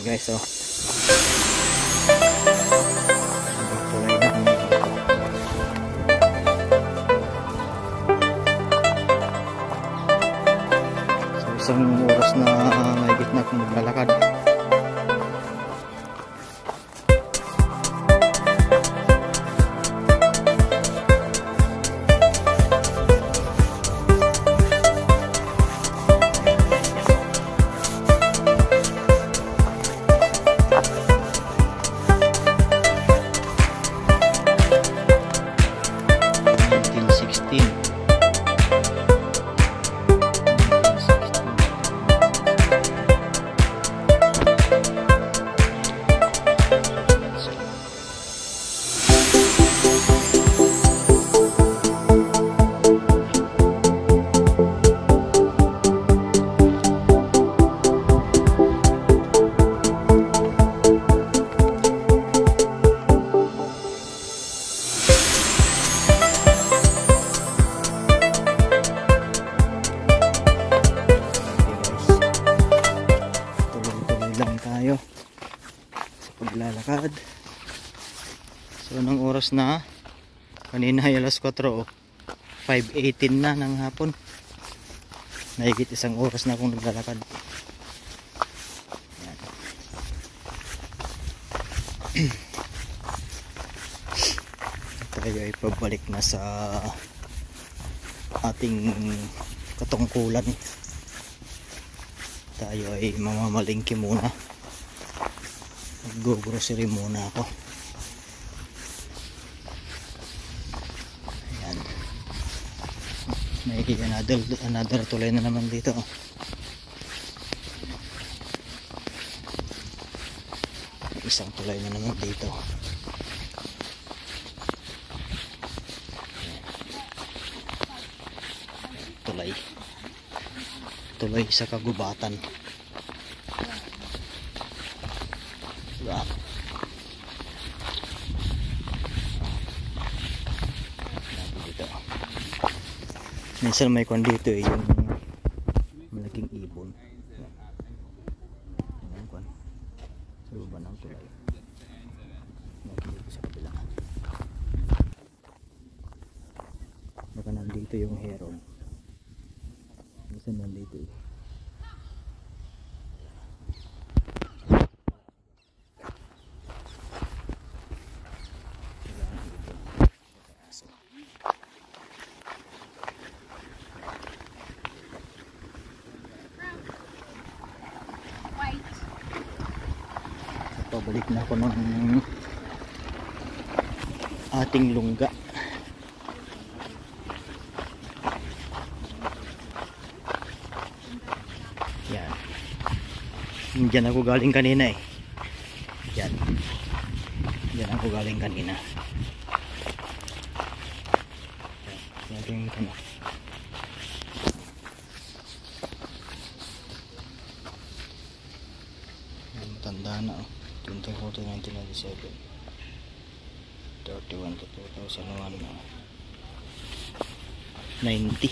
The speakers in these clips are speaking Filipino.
Guys, oh. So, isang oras na mahigit na akong naglalakad. Paglalakad. So anong oras na? Kanina ay alas 4 oh. 5:18 na ng hapon. Nahigit isang oras na akong naglalakad. Tayo ay pabalik na sa ating katungkulan. Tayo ay mamamalingki muna. Mag-grocery muna ako. Ayan. May another tulay na naman dito. Isang tulay na naman dito. Ayan. Tulay sa kagubatan. Diba? Dito. Minsan may kwan dito eh, yung malaking ibon. Ayan kwan. Sa baba ng tulay. Nakikita sa kabila. Baka nandito yung heron. Minsan nandito eh. Pabalik na ako ng ating lungga. Yan. Diyan ako galing kanina eh. Diyan. Diyan ako galing kanina. Yan. Yan. Matanda na oh. 1997 31 to 2001 na 90.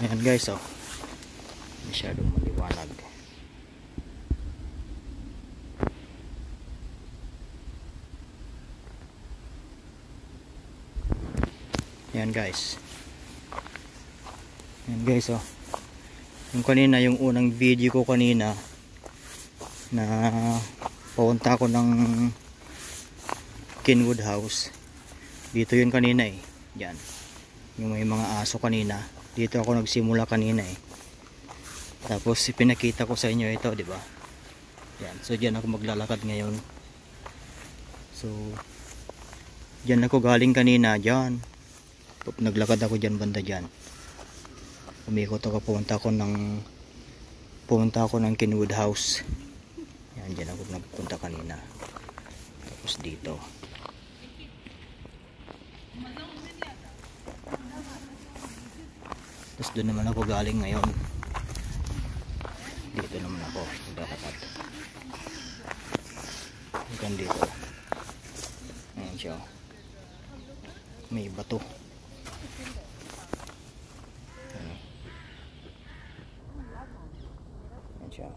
Ayan guys oh, masyadong maliwanag. Ayan guys. Ayan guys oh. Yung kanina, yung unang video ko kanina na papunta ko ng Kenwood House. Dito yun kanina eh. Diyan. Yung may mga aso kanina. Dito ako nagsimula kanina eh. Tapos ipinakita ko sa inyo ito, di ba? Yan. So diyan ako maglalakad ngayon. So diyan ako galing kanina, diyan. Naglakad ako diyan banda diyan. Umikot ako, pumunta ako ng Kenwood House. Yan, diyan ako nagpunta kanina. Tapos dito. Tapos doon naman ako galing ngayon. Dito naman ako naglalakad. yan dito. Ayan siya. May bato. Ayan siya.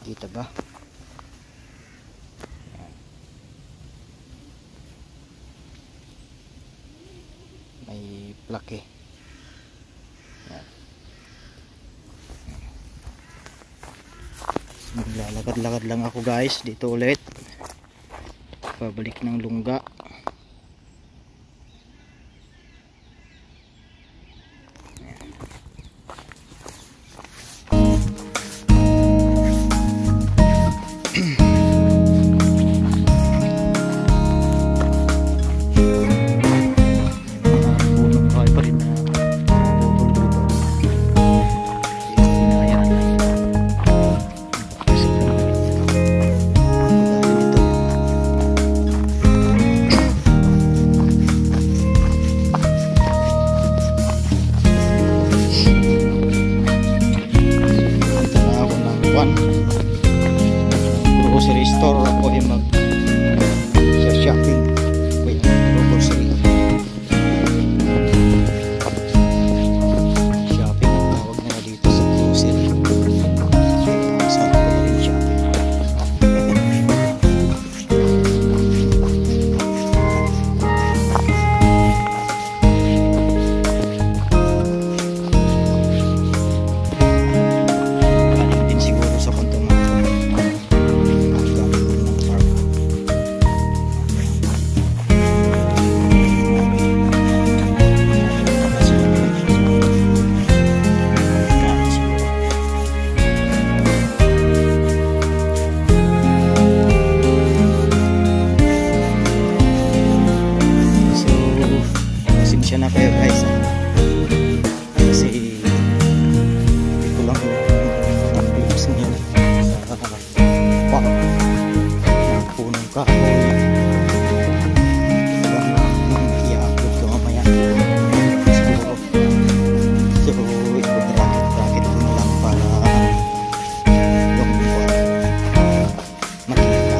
Kita ba? May plake. Maglalakad-lakad lang ako guys dito ulit. Pabalik ng Lungga. Grocery store ako ay mag sa shopping grocery shopping ang tawag na dito sa grocery saan ko na rin shopping. Galing din siguro sa kontong na kayo guys kasi hindi ko lang gusto niya sa park ng punong kahoy i-upload ko mamaya siguro so i-bracket ko na lang para yung makita.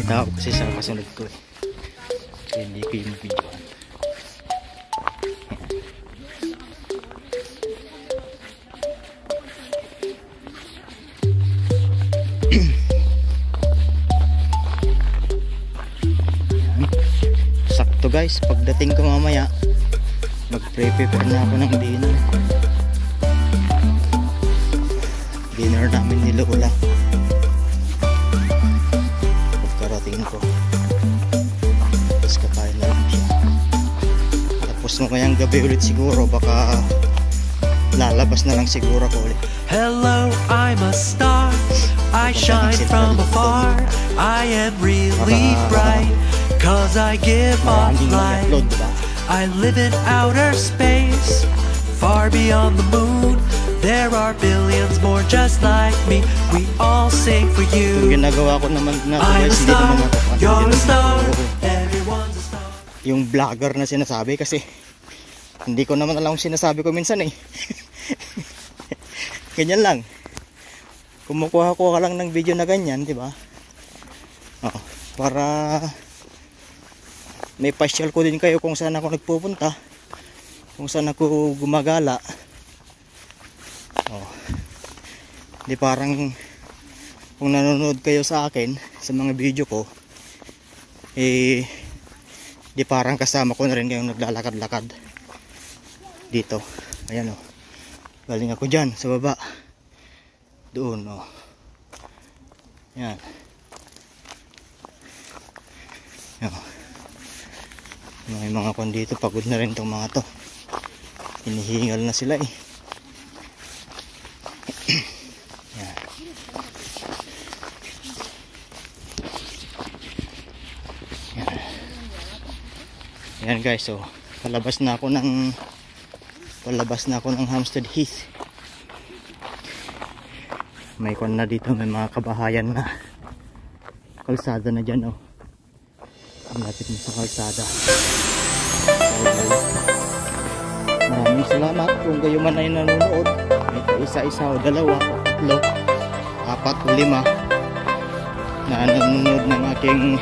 Tao kasi sa kasunod ko eh. Kaya hindi ko yung videoan. Sakto guys, pagdating ko mamaya mag-prepare na ako ng dinner namin ni Lola. Pagkarating ko tapos kakain na lang siya, tapos mamayang gabi ulit siguro baka lalabas na lang siguro ko ulit. Hello, I'm a star, I shine from afar, I am really bright, cause I give off light. I live in outer space, far beyond the moon. There are billions more just like me. We all sing for you. Yung ginagawa ko naman na I'm a guys, star, you're a star, everyone's a star. Yung vlogger na sinasabi kasi hindi ko naman alam kung sinasabi ko minsan eh. Ganyan lang. Kumukuha ko lang ng video na ganyan, di ba? Oh, para may pasyal ko din kayo kung saan ako nagpupunta, kung saan ako gumagala. Oh. Di parang kung nanonood kayo sa akin sa mga video ko, eh di parang kasama ko na rin kayong naglalakad-lakad dito. Ayan oh. Galing ako dyan sa baba. Doon oh. Yan. Yan. May mga kon dito, pagod na rin itong mga to. Hinihingal na sila eh. Yan. Yan. Yan guys, so palabas na ako ng Hampstead Heath. May kon na dito, may mga kabahayan na kalsada na dyan, oh. Malapit na sa kalsada. So, maraming salamat kung kayo man ay nanonood. Ito isa-isa o dalawa o tatlo, apat o lima na nanonood ng aking